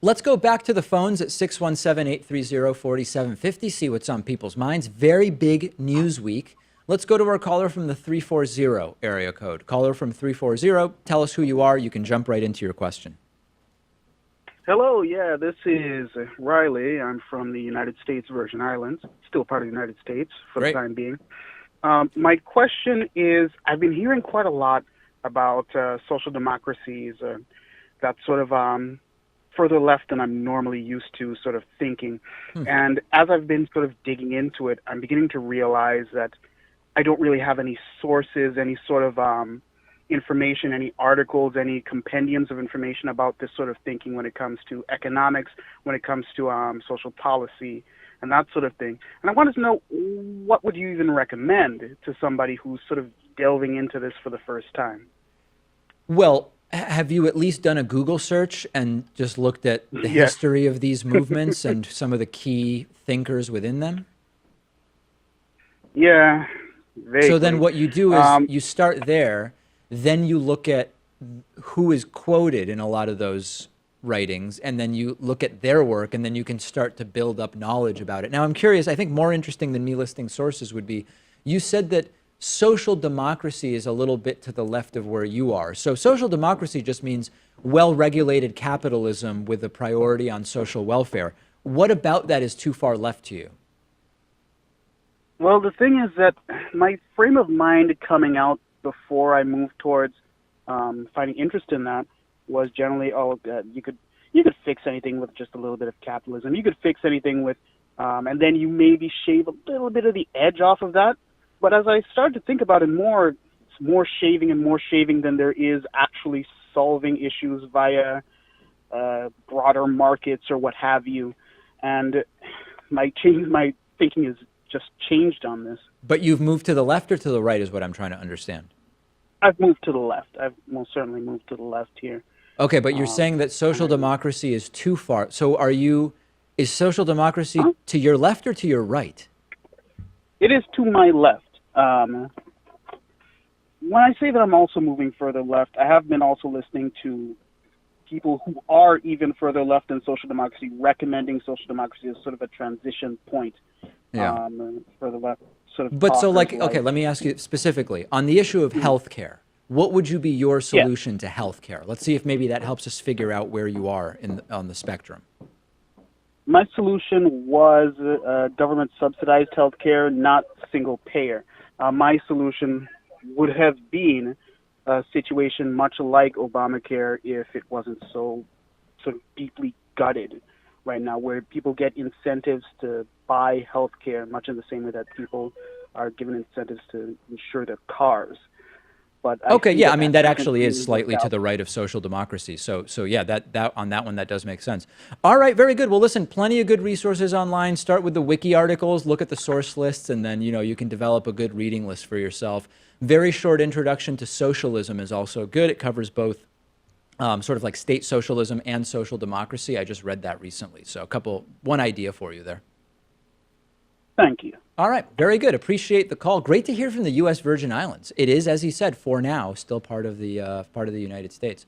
Let's go back to the phones at 617-830-4750, see what's on people's minds. Very big news week. Let's go to our caller from the 340 area code. Caller from 340, tell us who you are. You can jump right into your question. Hello, yeah, this is Riley. I'm from the United States Virgin Islands, still part of the United States for Great. the time being. My question is, I've been hearing quite a lot about social democracies that sort of further left than I'm normally used to sort of thinking. And as I've been sort of digging into it, I'm beginning to realize that I don't really have any sources, any sort of information, any articles, any compendiums of information about this sort of thinking when it comes to economics, when it comes to social policy, and that sort of thing. And I wanted to know, what would you even recommend to somebody who's sort of delving into this for the first time? Well, have you at least done a Google search and just looked at the Yes. history of these movements and some of the key thinkers within them? Yeah, vaguely. So then what you do is you start there, then you look at who is quoted in a lot of those writings, and then you look at their work, and then you can start to build up knowledge about it. Now, I'm curious, I think more interesting than me listing sources would be, you said that social democracy is a little bit to the left of where you are. So social democracy just means well-regulated capitalism with a priority on social welfare. What about that is too far left to you? Well, the thing is that my frame of mind coming out before I moved towards finding interest in that was generally, you could fix anything with just a little bit of capitalism. You could fix anything with, and then you maybe shave a little bit of the edge off of that. But as I started to think about it more, it's more shaving and more shaving than there is actually solving issues via broader markets or what have you. And my thinking is just changed on this. But you've moved to the left or to the right is what I'm trying to understand. I've moved to the left. I've most certainly moved to the left here. Okay, but you're saying that social democracy is too far. So is social democracy to your left or to your right? It is to my left. When I say that I'm also moving further left, I have been also listening to people who are even further left than social democracy, recommending social democracy as sort of a transition point for the left. Sort of But so okay, let me ask you specifically on the issue of healthcare. What would you be your solution to healthcare? Let's see if maybe that helps us figure out where you are on the spectrum. My solution was government subsidized healthcare, not single payer. My solution would have been a situation much like Obamacare if it wasn't so sort of deeply gutted right now, where people get incentives to buy healthcare, much in the same way that people are given incentives to insure their cars. But I mean, that actually is slightly to the right of social democracy. So yeah, that on that one, that does make sense. All right, very good. Well, listen, plenty of good resources online. Start with the wiki articles, look at the source lists, and then, you can develop a good reading list for yourself. Very short introduction to socialism is also good. It covers both sort of like state socialism and social democracy. I just read that recently. So one idea for you there. Thank you. All right, very good. Appreciate the call. Great to hear from the U.S. Virgin Islands. It is, as he said, for now, still part of the United States.